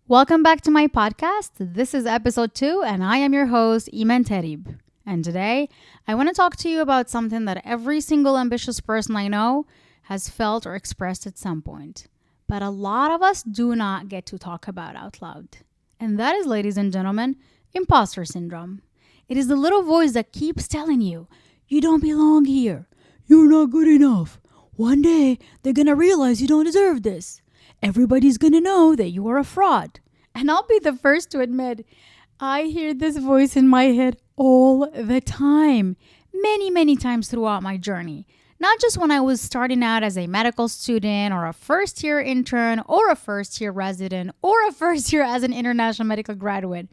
Welcome back to my podcast. This is episode 2, and I am your host, Imane Tarib. And today, I want to talk to you about something that every single ambitious person I know has felt or expressed at some point. But a lot of us do not get to talk about out loud. And that is, ladies and gentlemen, imposter syndrome. It is the little voice that keeps telling you, you don't belong here. You're not good enough. One day, they're going to realize you don't deserve this. Everybody's gonna know that you are a fraud. And I'll be the first to admit, I hear this voice in my head all the time. Many times throughout my journey. Not just when I was starting out as a medical student or a first-year intern or a first-year resident or a first year as an international medical graduate,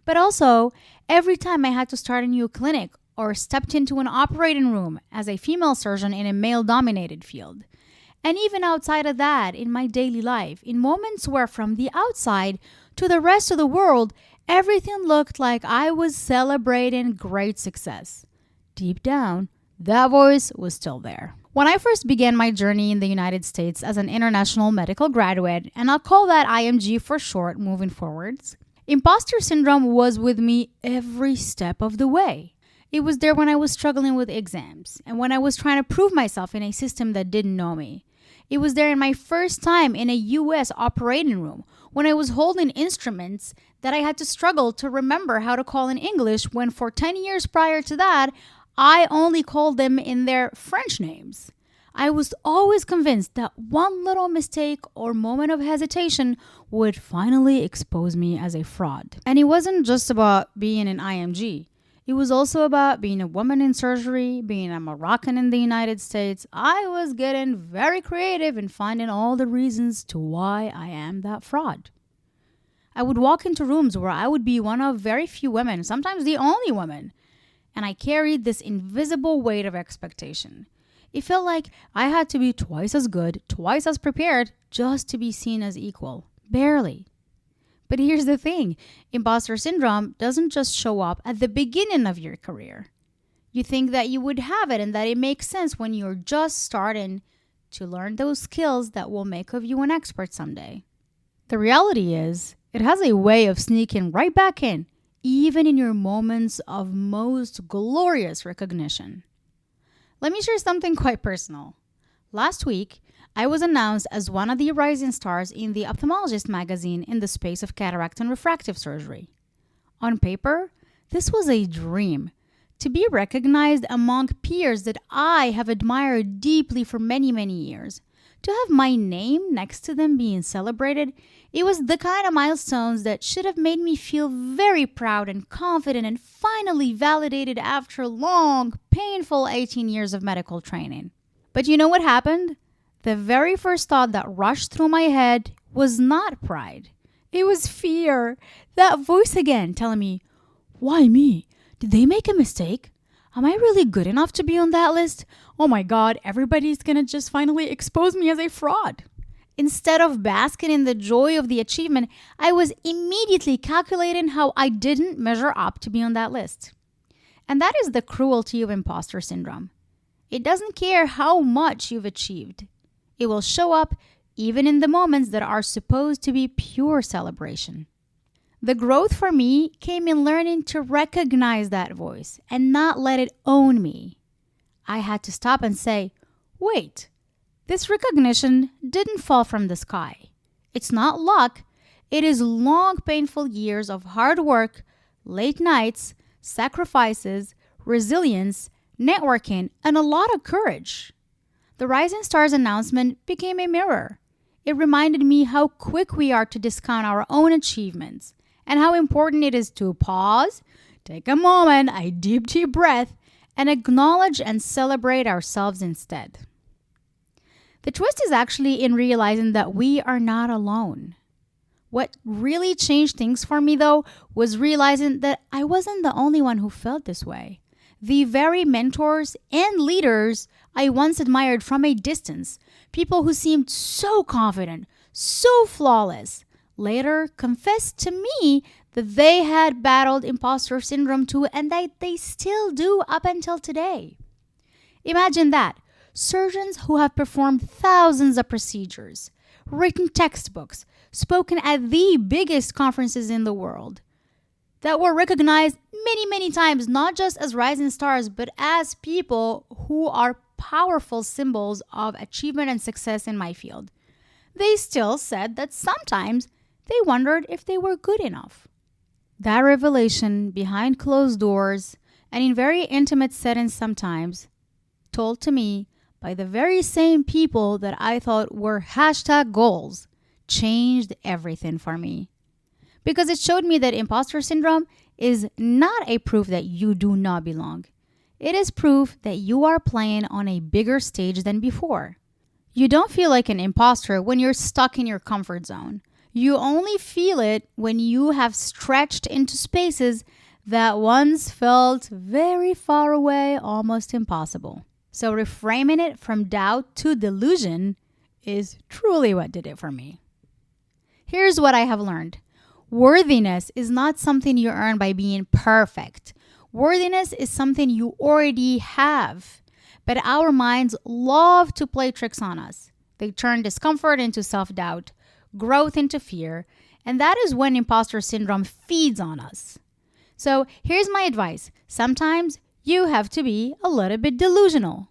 but also every time I had to start a new clinic or stepped into an operating room as a female surgeon in a male-dominated field. And even outside of that, in my daily life, in moments where from the outside to the rest of the world, everything looked like I was celebrating great success. Deep down, that voice was still there. When I first began my journey in the United States as an international medical graduate, and I'll call that IMG for short moving forwards, imposter syndrome was with me every step of the way. It was there when I was struggling with exams and when I was trying to prove myself in a system that didn't know me. It was there in my first time in a US operating room when I was holding instruments that I had to struggle to remember how to call in English when for 10 years prior to that, I only called them in their French names. I was always convinced that one little mistake or moment of hesitation would finally expose me as a fraud. And it wasn't just about being an IMG. It was also about being a woman in surgery, being a Moroccan in the United States. I was getting very creative and finding all the reasons to why I am that fraud. I would walk into rooms where I would be one of very few women, sometimes the only woman, and I carried this invisible weight of expectation. It felt like I had to be twice as good, twice as prepared, just to be seen as equal. Barely. But here's the thing, imposter syndrome doesn't just show up at the beginning of your career. You think that you would have it and that it makes sense when you're just starting to learn those skills that will make of you an expert someday. The reality is, it has a way of sneaking right back in, even in your moments of most glorious recognition. Let me share something quite personal. Last week, I was announced as one of the rising stars in the Ophthalmologist magazine in the space of cataract and refractive surgery. On paper, this was a dream. To be recognized among peers that I have admired deeply for many years. To have my name next to them being celebrated, it was the kind of milestones that should have made me feel very proud and confident and finally validated after long, painful 18 years of medical training. But you know what happened? The very first thought that rushed through my head was not pride. It was fear. That voice again telling me, why me? Did they make a mistake? Am I really good enough to be on that list? Oh my God, everybody's gonna just finally expose me as a fraud. Instead of basking in the joy of the achievement, I was immediately calculating how I didn't measure up to be on that list. And that is the cruelty of imposter syndrome. It doesn't care how much you've achieved. It will show up even in the moments that are supposed to be pure celebration. The growth for me came in learning to recognize that voice and not let it own me. I had to stop and say, wait, this recognition didn't fall from the sky. It's not luck. It is long, painful years of hard work, late nights, sacrifices, resilience, networking, and a lot of courage. The Rising Stars announcement became a mirror. It reminded me how quick we are to discount our own achievements and how important it is to pause, take a moment, a deep breath, and acknowledge and celebrate ourselves instead. The twist is actually in realizing that we are not alone. What really changed things for me, though, was realizing that I wasn't the only one who felt this way. The very mentors and leaders I once admired from a distance, people who seemed so confident, so flawless, later confessed to me that they had battled imposter syndrome too and that they still do up until today. Imagine that. Surgeons who have performed thousands of procedures, written textbooks, spoken at the biggest conferences in the world, that were recognized many, many times, not just as rising stars, but as people who are powerful symbols of achievement and success in my field. They still said that sometimes they wondered if they were good enough. That revelation behind closed doors and in very intimate settings sometimes, told to me by the very same people that I thought were #goals, changed everything for me. Because it showed me that imposter syndrome is not a proof that you do not belong. It is proof that you are playing on a bigger stage than before. You don't feel like an imposter when you're stuck in your comfort zone. You only feel it when you have stretched into spaces that once felt very far away, almost impossible. So reframing it from doubt to delusion is truly what did it for me. Here's what I have learned. Worthiness is not something you earn by being perfect. Worthiness is something you already have. But our minds love to play tricks on us. They turn discomfort into self-doubt, growth into fear, and that is when imposter syndrome feeds on us. So here's my advice. Sometimes you have to be a little bit delusional.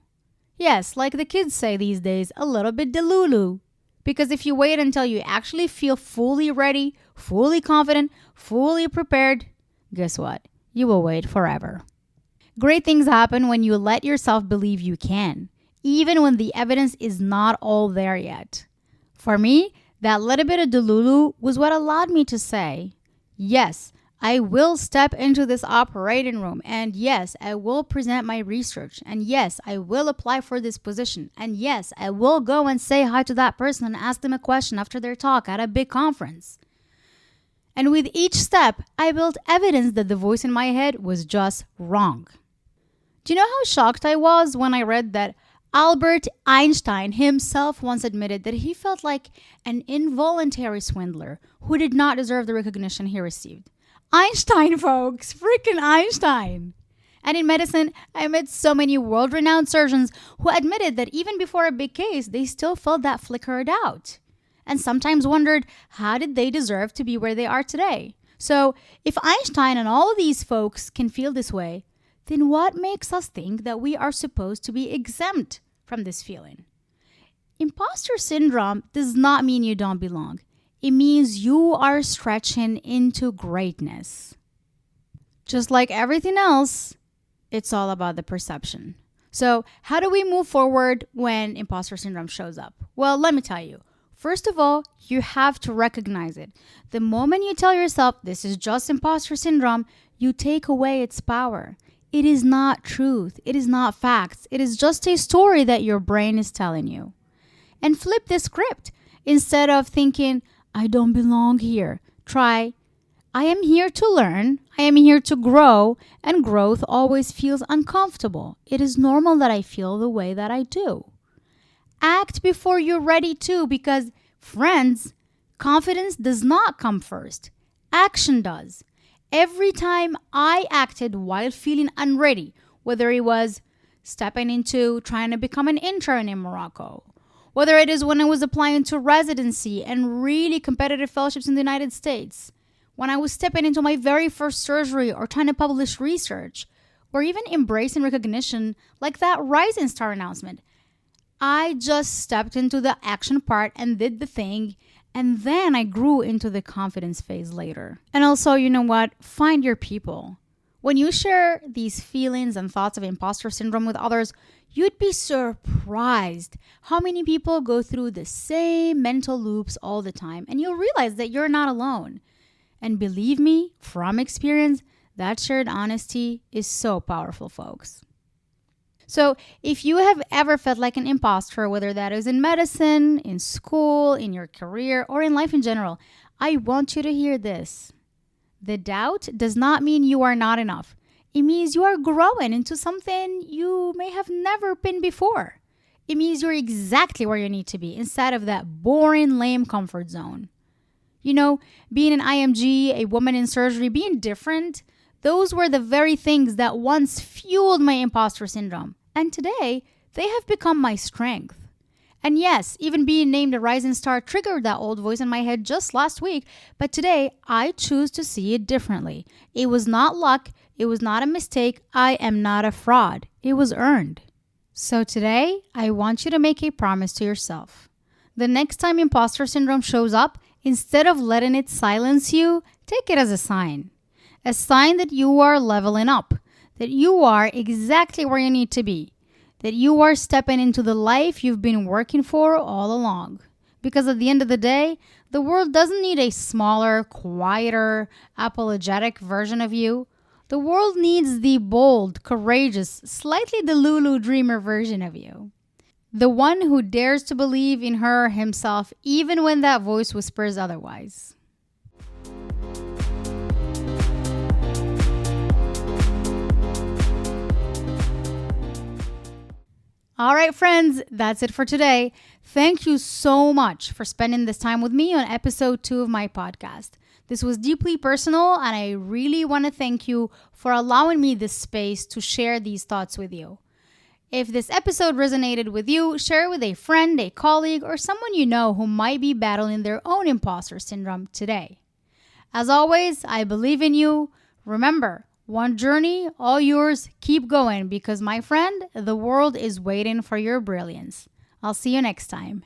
Yes, like the kids say these days, a little bit delulu. Because if you wait until you actually feel fully ready, fully confident, fully prepared, guess what? You will wait forever. Great things happen when you let yourself believe you can, even when the evidence is not all there yet. For me, that little bit of Delulu was what allowed me to say, yes, I will step into this operating room, and yes, I will present my research, and yes, I will apply for this position, and yes, I will go and say hi to that person and ask them a question after their talk at a big conference. And with each step, I built evidence that the voice in my head was just wrong. Do you know how shocked I was when I read that Albert Einstein himself once admitted that he felt like an involuntary swindler who did not deserve the recognition he received? Einstein, folks, freaking Einstein. And in medicine, I met so many world-renowned surgeons who admitted that even before a big case, they still felt that flicker of doubt. And sometimes wondered, how did they deserve to be where they are today? So if Einstein and all of these folks can feel this way, then what makes us think that we are supposed to be exempt from this feeling? Imposter syndrome does not mean you don't belong. It means you are stretching into greatness. Just like everything else, it's all about the perception. So how do we move forward when imposter syndrome shows up? Well, let me tell you. First of all, you have to recognize it. The moment you tell yourself this is just imposter syndrome, you take away its power. It is not truth. It is not facts. It is just a story that your brain is telling you. And flip the script. Instead of thinking, I don't belong here, try, I am here to learn, I am here to grow, and growth always feels uncomfortable. It is normal that I feel the way that I do. Act before you're ready to, because, friends, confidence does not come first. Action does. Every time I acted while feeling unready, whether it was stepping into trying to become an intern in Morocco, whether it is when I was applying to residency and really competitive fellowships in the United States, when I was stepping into my very first surgery or trying to publish research, or even embracing recognition like that Rising Star announcement, I just stepped into the action part and did the thing, and then I grew into the confidence phase later. And also, you know what? Find your people. When you share these feelings and thoughts of imposter syndrome with others, you'd be surprised how many people go through the same mental loops all the time, and you'll realize that you're not alone. And believe me, from experience, that shared honesty is so powerful, folks. So if you have ever felt like an imposter, whether that is in medicine, in school, in your career, or in life in general, I want you to hear this. The doubt does not mean you are not enough. It means you are growing into something you may have never been before. It means you're exactly where you need to be instead of that boring, lame comfort zone. You know, being an IMG, a woman in surgery, being different, those were the very things that once fueled my imposter syndrome. And today, they have become my strength. And yes, even being named a rising star triggered that old voice in my head just last week, but today I choose to see it differently. It was not luck, it was not a mistake, I am not a fraud. It was earned. So today, I want you to make a promise to yourself. The next time imposter syndrome shows up, instead of letting it silence you, take it as a sign. A sign that you are leveling up, that you are exactly where you need to be, that you are stepping into the life you've been working for all along. Because at the end of the day, the world doesn't need a smaller, quieter, apologetic version of you. The world needs the bold, courageous, slightly Delulu dreamer version of you. The one who dares to believe in her or himself even when that voice whispers otherwise. All right, friends, that's it for today. Thank you so much for spending this time with me on episode 2 of my podcast. This was deeply personal, and I really want to thank you for allowing me this space to share these thoughts with you. If this episode resonated with you, share it with a friend, a colleague, or someone you know who might be battling their own imposter syndrome today. As always, I believe in you. Remember, one journey, all yours. Keep going because, my friend, the world is waiting for your brilliance. I'll see you next time.